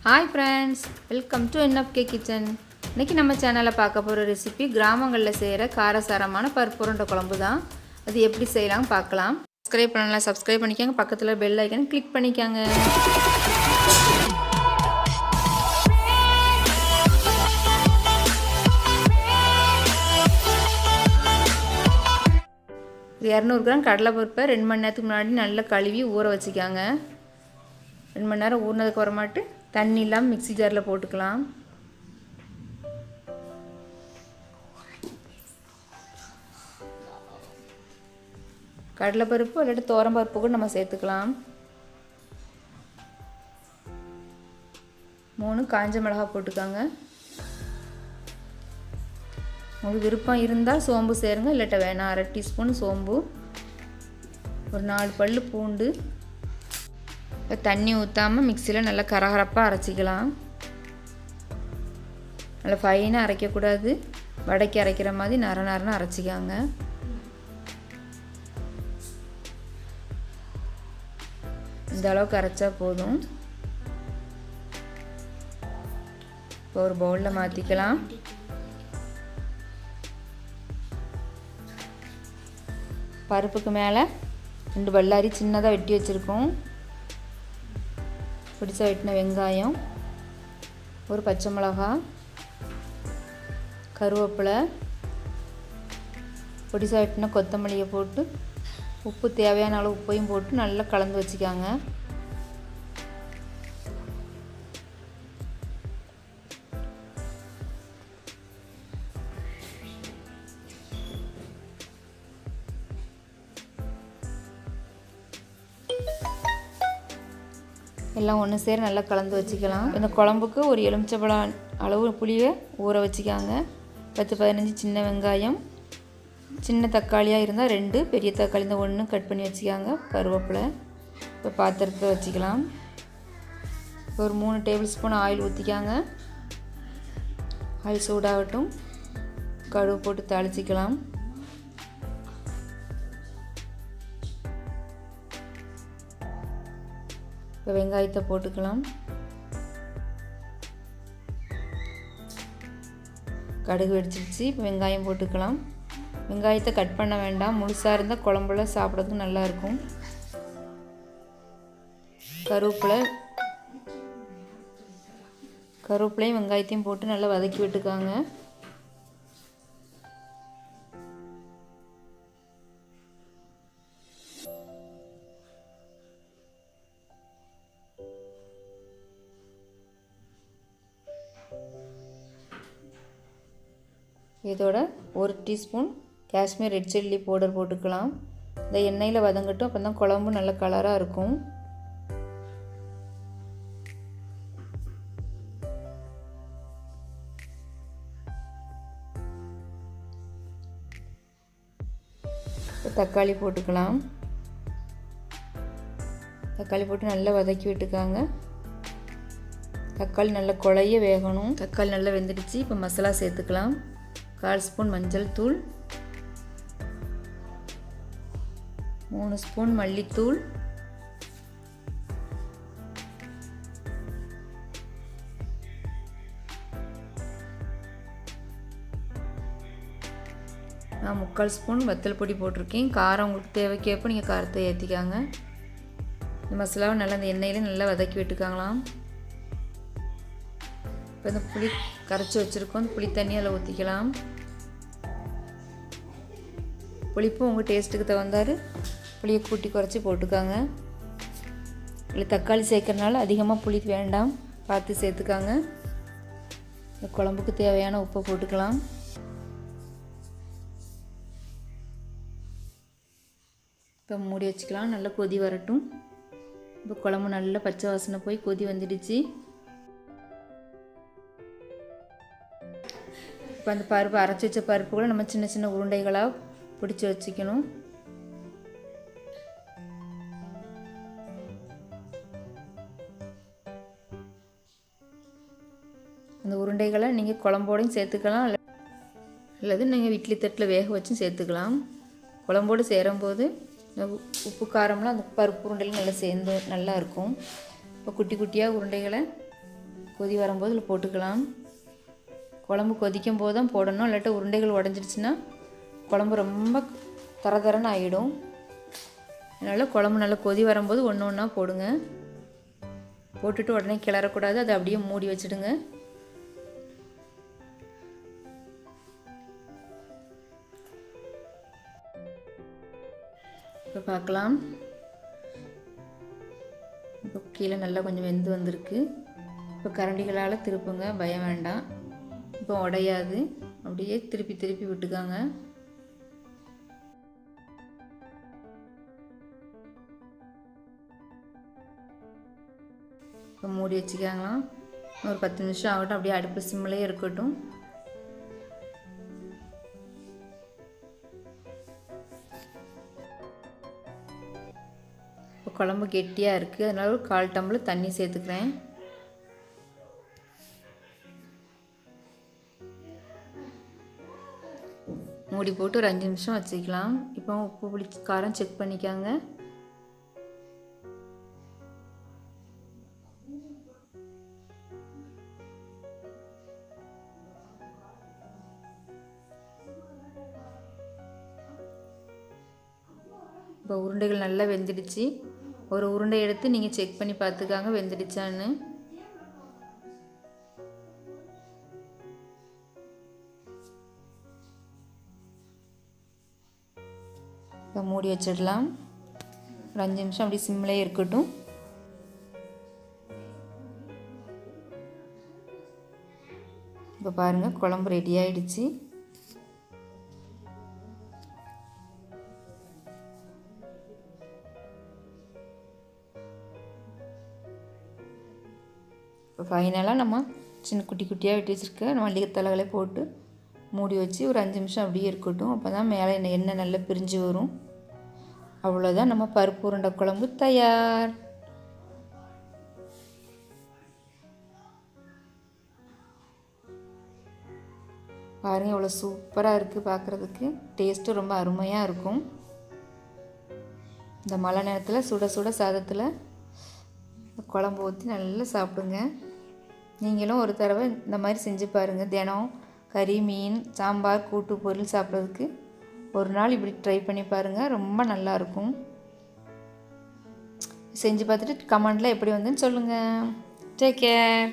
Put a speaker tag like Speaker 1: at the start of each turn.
Speaker 1: Hi friends, welcome to NFK kitchen. இன்றைக்கி நம்ம சேனலில் பார்க்க போகிற ரெசிபி கிராமங்களில் செய்கிற காரசாரமான பருப்பு உருண்டை குழம்பு தான். அது எப்படி செய்யலாம் பார்க்கலாம். சப்ஸ்கிரைப் பண்ணலாம், சப்ஸ்கிரைப் பண்ணிக்கோங்க. பக்கத்தில் பெல் ஐக்கன் கிளிக் பண்ணிக்கோங்க. இது 200 கிராம் கடலைப்பருப்பை 2 மணி நேரத்துக்கு முன்னாடி நல்லா கழுவி ஊற வச்சுக்காங்க. 2 மணி நேரம் ஊறினதுக்கு வரமாட்டு தண்ணி இல்லாமல் மிக்ஸி ஜாரில் போட்டுக்கலாம். கடலைப்பருப்பு இல்லாட்டி துவரம்பருப்பு கூட நம்ம சேர்த்துக்கலாம். 3 காஞ்ச மிளகாய் போட்டுக்காங்க. உங்களுக்கு விருப்பம் இருந்தால் சோம்பு சேருங்க, இல்லாட்ட வேணாம். 1/2 டீஸ்பூன் சோம்பு, ஒரு 4 பல் பூண்டு. தண்ணி ஊற்றாமல் மிக்சியில் நல்லா கரகரப்பாக அரைச்சிக்கலாம். நல்லா ஃபைனாக அரைக்கக்கூடாது, வடைக்கு அரைக்கிற மாதிரி நரன்னு அரைச்சிக்காங்க. இந்த அளவுக்கு அரைச்சா போதும். இப்போ ஒரு பவுலில் மாற்றிக்கலாம். பருப்புக்கு மேலே 2 பல்லாரி சின்னதாக வெட்டி வச்சுருக்கோம். பிடிச்ச வெட்டின வெங்காயம், ஒரு பச்சை மிளகாய், கருவேப்பிலை, பிடிச்ச வெட்டின கொத்தமல்லியை போட்டு உப்பு தேவையான அளவு உப்பையும் போட்டு நல்லா கலந்து வச்சுக்காங்க. எல்லாம் ஒன்று சேர நல்லா கலந்து வச்சுக்கலாம். இந்த குழம்புக்கு ஒரு எலுமிச்சம்பழம் அளவு புளியை ஊற வச்சுக்காங்க. 10-15 சின்ன வெங்காயம், சின்ன தக்காளியாக இருந்தால் 2, பெரிய தக்காளி இருந்தால் 1 கட் பண்ணி வச்சுக்காங்க. கருவேப்பிலை இப்போ பாத்திரத்தை வச்சுக்கலாம். ஒரு 3 டேபிள் ஸ்பூன் ஆயில் ஊற்றிக்காங்க. ஆயில் சூடாகட்டும். கடுகு போட்டு தாளிச்சிக்கலாம். இப்போ வெங்காயத்தை போட்டுக்கலாம். கடுகு வெடிச்சிருச்சு. இப்போ வெங்காயம் போட்டுக்கலாம். வெங்காயத்தை கட் பண்ண வேண்டாம், முழுசாக இருந்தால் குழம்புல சாப்பிட்றதுக்கு நல்லாயிருக்கும். கருவேப்பிலையும் வெங்காயத்தையும் போட்டு நல்லா வதக்கி விட்டுக்காங்க. இதோட 1 teaspoon Kashmir red chilli powder போட்டுக்கலாம். இந்த எண்ணெயில் வதங்கட்டும், அப்போ தான் குழம்பு நல்ல கலராக இருக்கும். தக்காளி போட்டுக்கலாம். தக்காளி போட்டு நல்லா வதக்கி விட்டுக்காங்க. தக்காளி நல்லா குழைய வேகணும். தக்காளி நல்லா வெந்துடுச்சு. இப்போ மசாலா சேர்த்துக்கலாம். 1/4 ஸ்பூன் மஞ்சள் தூள், 3 ஸ்பூன் மல்லித்தூள், 3/4 ஸ்பூன் வத்தல் பொடி போட்டிருக்கேன். காரம் உங்களுக்கு தேவைக்கேற்ப நீங்கள் காரத்தை ஏற்றிக்காங்க. இந்த மசாலாவை நல்லா இந்த எண்ணெயிலே நல்லா வதக்கி விட்டுக்காங்களாம். இப்போ இந்த புளி கரைச்சி வச்சுருக்கோம். இந்த புளி தண்ணி அதில் ஊற்றிக்கலாம். புளிப்பு உங்கள் டேஸ்ட்டுக்கு தகுந்தாரு புளியை கூட்டி குறைச்சி போட்டுக்காங்க. இல்லை தக்காளி சேர்க்கறனால அதிகமாக புளி வேண்டாம், பார்த்து சேர்த்துக்காங்க. இந்த குழம்புக்கு தேவையான உப்பை போட்டுக்கலாம். இப்போ மூடி வச்சுக்கலாம். நல்லா கொதி வரட்டும். இப்போ குழம்பு நல்லா பச்சை வாசனை போய் கொதி வந்துடுச்சு. இப்போ அந்த பருப்பு அரைச்சி வச்ச பருப்புகளை நம்ம சின்ன சின்ன உருண்டைகளாக பிடிச்சி வச்சுக்கணும். அந்த உருண்டைகளை நீங்கள் குழம்போடையும் சேர்த்துக்கலாம், அல்லது நீங்கள் இட்லி தட்டில் வேக வச்சும் சேர்த்துக்கலாம். குழம்போடு சேரும்போது உப்பு காரம்லாம் அந்த பருப்பு உருண்டையில் நல்லா சேர்ந்து நல்லா இருக்கும். இப்போ குட்டி குட்டியாக உருண்டைகளை கொதி வரும்போது இதில் போட்டுக்கலாம். குழம்பு கொதிக்கும் போது தான் போடணும், இல்லாட்டா உருண்டைகள் உடஞ்சிடுச்சுன்னா குழம்பு ரொம்ப தரன்னு ஆகிடும். அதனால் குழம்பு நல்லா கொதி வரும்போது ஒன்று ஒன்றா போடுங்க. போட்டுட்டு உடனே கிளறக்கூடாது, அதை அப்படியே மூடி வச்சுடுங்க. இப்போ பார்க்கலாம். இப்போ கீழே நல்லா கொஞ்சம் வெந்து வந்திருக்கு. இப்போ கரண்டிகளால் திருப்புங்க, பயம் வேண்டாம். இப்போ உடையாது, அப்படியே திருப்பி திருப்பி விட்டுக்காங்க. இப்போ மூடி வச்சுக்காங்களாம். ஒரு 10 நிமிஷம் ஆகட்டும், அப்படியே அடுப்பு சிம்மிலே இருக்கட்டும். இப்போ குழம்பு கெட்டியாக இருக்குது, அதனால ஒரு 1/4 டம்ளர் தண்ணி சேர்த்துக்கிறேன். மூடி போட்டு ஒரு 5 நிமிஷம் வச்சுக்கலாம். இப்போ உப்பு புளி காரம் செக் பண்ணிக்காங்க. இப்போ உருண்டைகள் நல்லா வெந்துடுச்சு. ஒரு உருண்டை எடுத்து நீங்கள் செக் பண்ணி பார்த்துக்காங்க வெந்துடுச்சான்னு. இப்போ மூடி வச்சிடலாம். ஒரு 5 நிமிஷம் அப்படி சிம்மிலே இருக்கட்டும். இப்போ பாருங்கள், குழம்பு ரெடி ஆகிடுச்சு. இப்போ ஃபைனலாக நம்ம சின்ன குட்டி குட்டியாக வெட்டி வச்சுருக்க மல்லிகை தழைகளை போட்டு மூடி வச்சு ஒரு 5 நிமிஷம் அப்படியே இருக்கட்டும். அப்போ தான் மேலே எண்ணெய் நல்லா பிரிஞ்சு வரும். அவ்வளோதான், நம்ம பருப்பு உருண்டை குழம்பு தயார். பாருங்கள், எவ்வளோ சூப்பராக இருக்குது பார்க்குறதுக்கு. டேஸ்ட்டும் ரொம்ப அருமையாக இருக்கும். இந்த மழை நேரத்தில் சுட சுட சாதத்தில் குழம்பு ஊற்றி நல்லா சாப்பிடுங்க. நீங்களும் ஒரு தடவை இந்த மாதிரி செஞ்சு பாருங்கள். தினம் கறி, மீன், சாம்பார், கூட்டு, பொரியல் சாப்பிட்றதுக்கு ஒரு நாள் இப்படி ட்ரை பண்ணி பாருங்கள், ரொம்ப நல்லாயிருக்கும். செஞ்சு பார்த்துட்டு கமெண்டில் எப்படி வந்துன்னு சொல்லுங்கள். Take care.